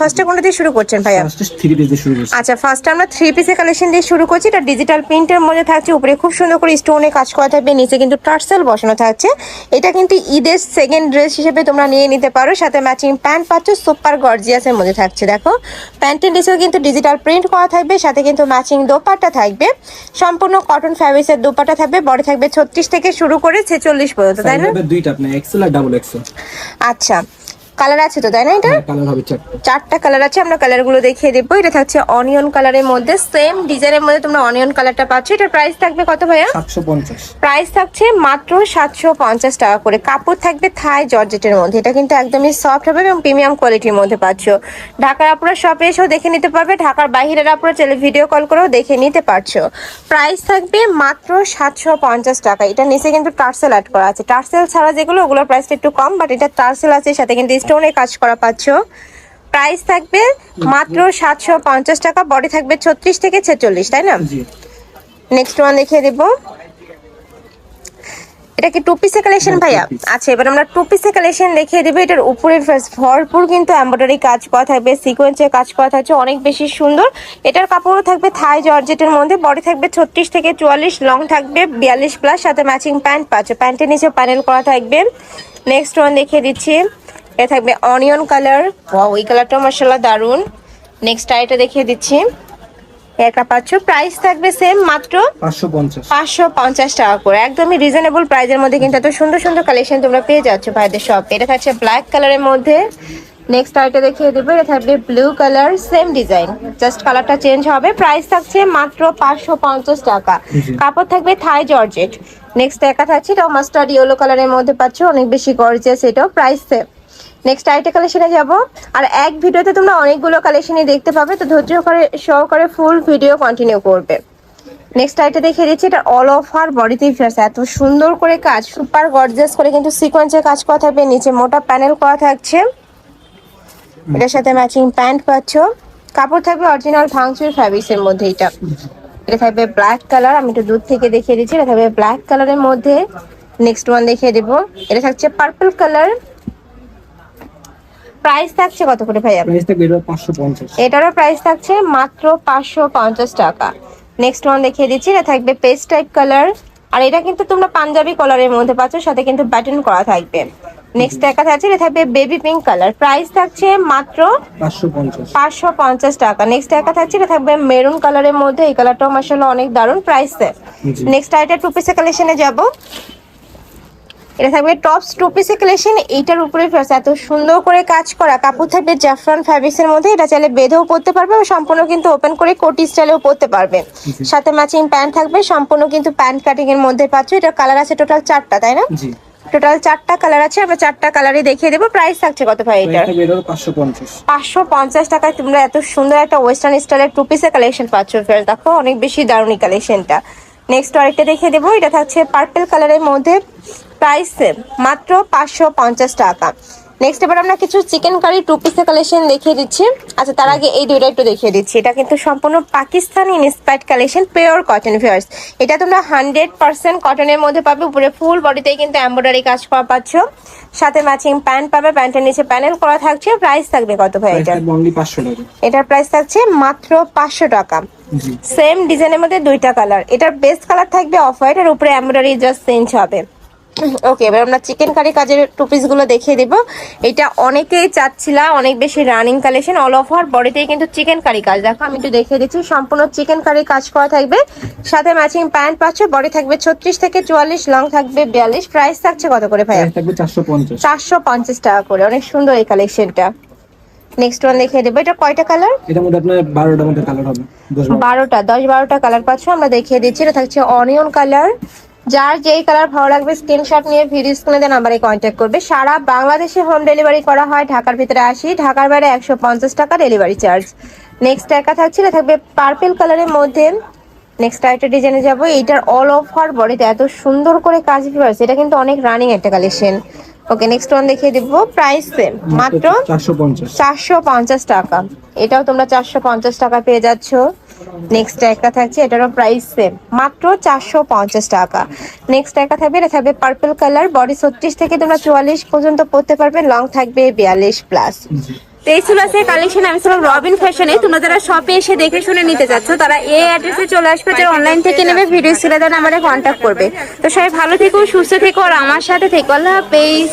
ফার্স্টে কোনটা দিয়ে শুরু করছেন ভাইয়া? ফার্স্টে 3 পিস দিয়ে শুরু করছি। আচ্ছা, ফার্স্টে আমরা 3 পিসের কালেকশন দিয়ে শুরু করছি। এটা ডিজিটাল প্রিন্টের মধ্যে থাকছে, উপরে খুব সুন্দর করে স্টোনে কাজ করা থাকবে, নিচে কিন্তু টার্সেল বসানো থাকছে। এটা কিন্তু ঈদের সেকেন্ড ড্রেস হিসেবে তোমরা নিয়ে নিতে পারো। সাথে ম্যাচিং প্যান্ট পাচ্ছ, সুপার গর্জিয়াসের মধ্যে থাকছে। দেখো প্যান্টের নিচেও কিন্তু ডিজিটাল প্রিন্ট করা থাকবে, সাথে কিন্তু ম্যাচিং দোপাট্টা থাকবে, সম্পূর্ণ কটন ফ্যাব্রিক্সের দোপাট্টা থাকবে। বডি থাকবে 36 থেকে শুরু করে 46 পর্যন্ত, তাই না? দুইটা আপনার এক্সেল আর ডাবল এক্সেল। আচ্ছা, কালার আছে তো, তাই না? এটা কালার হবে চারটা কালার আছে, আমরা কালারগুলো দেখিয়ে দেবো। এটা থাকছে অনিয়ন কালারের মধ্যে, সেম ডিজাইনের মধ্যে তোমরা অনিয়ন কালারটা পাচ্ছ। এটার প্রাইস থাকবে কত ভাইয়া? 750। প্রাইস থাকছে মাত্র 750 টাকা করে। কাপড় থাকবে থাই জর্জেটের মধ্যে, এটা কিন্তু একদমই সফট হবে এবং প্রিমিয়াম কোয়ালিটির মধ্যে পাচ্ছ। ঢাকার আপনারা শপে এসেও দেখে নিতে পারবে, ঢাকার বাইরের আপনারা চাইলে ভিডিও কল করেও দেখে নিতে পারছো। প্রাইস থাকবে মাত্র 750 টাকা। এটা নিচে কিন্তু টার্সেল অ্যাড করা আছে, টার্সেল ছাড়া যেগুলো ওগুলোর প্রাইসটা একটু কম, বাট এটা টার্সেল আছে, সাথে কিন্তু স্টোনে কাজ করা পাচ্ছ। প্রাইস থাকবে মাত্র 750 টাকা। বডি থাকবে 36 থেকে 46, তাই না? নেক্সট ওয়ান দেখিয়ে দেবো। এটা কি টু পিসের কালেকশন ভাইয়া? আচ্ছা, এবার আমরা টু পিসের কালেকশন দেখিয়ে দেবো। এটার উপরের ভরপুর কিন্তু এমব্রয়ডারি কাজ করা থাকবে, সিকোয়েন্সের কাজ করা থাকছে, অনেক বেশি সুন্দর। এটার কাপড়ও থাকবে থাই জর্জেটের মধ্যে। বডি থাকবে 36 থেকে 44, লং থাকবে 42 প্লাস, সাথে ম্যাচিং প্যান্ট পাচ্ছ, প্যান্টের নিচে প্যানেল করা থাকবে। নেক্সট ওয়ান দেখিয়ে দিচ্ছি। এটা থাকবে অনিয়ন কালার, ওয়াও এই কালারটাও মাশাআল্লাহ দারুন। নেক্সট আইটা দেখিয়ে দিচ্ছি, একটা পাচ্ছ। প্রাইস থাকবে সেম, মাত্র 550 টাকা করে। একদমই রিজনেবল প্রাইসের মধ্যে কিন্তু এত সুন্দর সুন্দর কালেকশন তোমরা পেয়ে যাচ্ছ ভাইদের শপ। এটা থাকছে ব্ল্যাক কালারের মধ্যে। নেক্সট আইটা দেখিয়ে দেবো। এটা থাকবে blue colour, same design, just কালারটা চেঞ্জ হবে। প্রাইস থাকছে মাত্র 550 টাকা। কাপড় থাকবে থাই জর্জেট। নেক্সট একা থাকছে, এটাও মাস্টার্ড ইয়েলো কালারের মধ্যে পাচ্ছ, অনেক বেশি গর্জিয়াস, এটাও প্রাইস সেম। নেক্সট আইটা কালেকশনে যাব। আর এক ভিডিওতে তোমরা অনেকগুলো কালেকশনই দেখতে পাবে, তো ধৈর্য সহকারে ফুল ভিডিও কন্টিনিউ করবে। নেক্সট আইটা দেখিয়ে দিচ্ছি। এটা অল ওভার বডিতে এত সুন্দর করে কাজ, সুপার গর্জিয়াস করে কিন্তু সিকোয়েন্সের কাজ করা থাকবে, নিচে মোটা প্যানেল করা থাকছে, এটার সাথে ম্যাচিং প্যান্ট পাচ্ছ। কাপড় থাকবে অরিজিনাল ভাঙচুর ফ্যাব্রিক্সের মধ্যে। এটা থাকবে ব্ল্যাক কালার, আমি একটু দূর থেকে দেখিয়ে দিচ্ছি। এটা থাকবে ব্ল্যাক কালারের মধ্যে। নেক্সট ওয়ান দেখিয়ে দেবো। এটা থাকছে পার্পল কালার। প্রাইস থাকছে কত করে ভাইয়া? প্রাইস থাকবে 550। এটারও প্রাইস থাকছে মাত্র 550 টাকা। নেক্সট ওয়ান দেখিয়ে দিচ্ছি। এটা থাকবে পেস্ট টাইপ কালার, আর এটা কিন্তু তোমরা পাঞ্জাবি কালারের মধ্যে পাচ্ছ, সাথে কিন্তু বাটন করা থাকবে। নেক্সট একটা থাকছে, এটা থাকবে বেবি পিঙ্ক কালার। প্রাইস থাকছে মাত্র 550 টাকা। নেক্সট একটা থাকছে, এটা থাকবে মেরুন কালারের মধ্যে, এই কালারটাও মাশাআল্লাহ অনেক দারুণ, প্রাইস সেম। নেক্সট আইটা টু পিসের কালেকশনে যাব। এটা থাকবে টপস টু পিসের কালেকশন। এইটার উপরে এত সুন্দর করে কাজ করা, কাপড় থাকবে জাফরান ফ্যাব্রিক্সের মধ্যে। এটা চাইলে বেঁধেও পরতে পারবে, সম্পূর্ণ কিন্তু ওপেন করে কোটি স্টাইলেও পরতে পারবে। সাথে ম্যাচিং প্যান্ট থাকবে, সম্পূর্ণ কিন্তু প্যান্ট কাটিং এর মধ্যে পাচ্ছ। এটা কালার আছে টোটাল 4টা, তাই না? টোটাল 4টা কালার আছে, আমরা 4টা কালারই দেখিয়ে দেবো। প্রাইস থাকছে কত ভাই? এটা 550 টাকায় তোমরা এত সুন্দর একটা ওয়েস্টার্ন স্টাইলের টু পিসের কালেকশন পাচ্ছ। ফ্রেন্ডস দেখো, অনেক বেশি দারুণ কালেকশনটা। নেক্সট আরেকটা দেখিয়ে দেবো। এটা থাকছে পার্পল কালারের মধ্যে, প্রাইস সেম, মাত্র 550 টাকা। নেক্সট এবার আমরা কিছু চিকেন কারি টু পিসের কালেকশন দেখিয়ে দিচ্ছি। আচ্ছা, তার আগে এই দুইটা একটু দেখিয়ে দিচ্ছি। এটা কিন্তু সম্পূর্ণ Pakistani inspired collection, pure cotton viewers. এটা তোমরা 100% কটনের মধ্যে পাবে, উপরে ফুল বডিতেই কিন্তু এমব্রয়ডারি কাজ করা পাচ্ছ, সাথে ম্যাচিং প্যান্ট পাবে, প্যান্টের নিচে প্যানেল করা থাকছে। প্রাইস থাকবে কত ভাই? এটার প্রাইস থাকছে মাত্র 500 টাকা। সেম ডিজাইনের মধ্যে দুইটা কালার। এটার বেস্ট কালার থাকবে অফ হোয়াইট, আর উপরে এমব্রয়ডারি জাস্ট চেঞ্জ হবে। ওকে, এবার আমরা চিকেন কারি কাজের টু পিস গুলো দেখিয়ে দেবো। এটা অনেকেই চাচ্ছিলা, অনেক বেশি রানিং কালেকশন, অল ওভার বডিতেই কিন্তু চিকেন কারি কাজ। দেখো আমি একটু দেখিয়ে দিচ্ছি, সম্পূর্ণ চিকেন কারি কাজ করা থাকবে, সাথে ম্যাচিং প্যান্ট পাচ্ছ। বডি থাকবে 36 থেকে 44, লং থাকবে 42। প্রাইস থাকছে কত করে ভাইয়া? 450 টাকা করে। অনেক সুন্দর এই কালেকশনটা। নেক্সট ওয়ান দেখিয়ে দেবো। এটা কয়টা কালার? এটার মধ্যে আপনার 12টার মধ্যে কালার হবে, 10-12টা কালার পাচ্ছ, আমরা দেখিয়ে দিচ্ছি। এটা থাকছে অনিয়ন কালার। যার যেই কালার ভালো লাগবে স্ক্রিনশট নিয়ে ভিডিও স্ক্রিনে দেওয়া নাম্বারে কন্ট্যাক্ট করবে। সারা বাংলাদেশে হোম ডেলিভারি করা হয়, ঢাকার ভিতরে 80, ঢাকার বাইরে 150 টাকা ডেলিভারি চার্জ। নেক্সট একা থাকছে, এটা থাকবে পার্পল কালারের মধ্যে। নেক্সট আরেকটা ডিজাইনে যাবো। এইটার অল ওভার বডিতে এত সুন্দর করে কাজ করেছে, এটা কিন্তু অনেক রানিং একটা কালেকশন। ওকে, নেক্সট ওয়ান দেখিয়ে দিব। প্রাইস সেম, মাত্র 450 টাকা। এটাও তোমরা 450 টাকা পেয়ে যাচ্ছ। নেক্সট একটা থাকছে, এটারও প্রাইস সেম, মাত্র 450 টাকা। নেক্সট একটা থাকবে, এটা থাকবে পার্পল কালার। বডি 36 থেকে তোমরা 44 পর্যন্ত পরতে পারবে, লং থাকবে 42 প্লাস। তো এই ছিল আছে কালেকশন। আমি ছিলাম রবিন ফ্যাশনে। তোমরা যারা শপে এসে দেখে শুনে নিতে চাচ্ছ তারা এই অ্যাড্রেসে চলে আসবে, যারা অনলাইন থেকে নেবে ভিডিও স্ক্রিনে দেন আমাদের কন্ট্যাক্ট করবে। তো সবাই ভালো থেকো, সুস্থ থেকো আর আমার সাথে থেকো। আল্লাহ হাফেজ।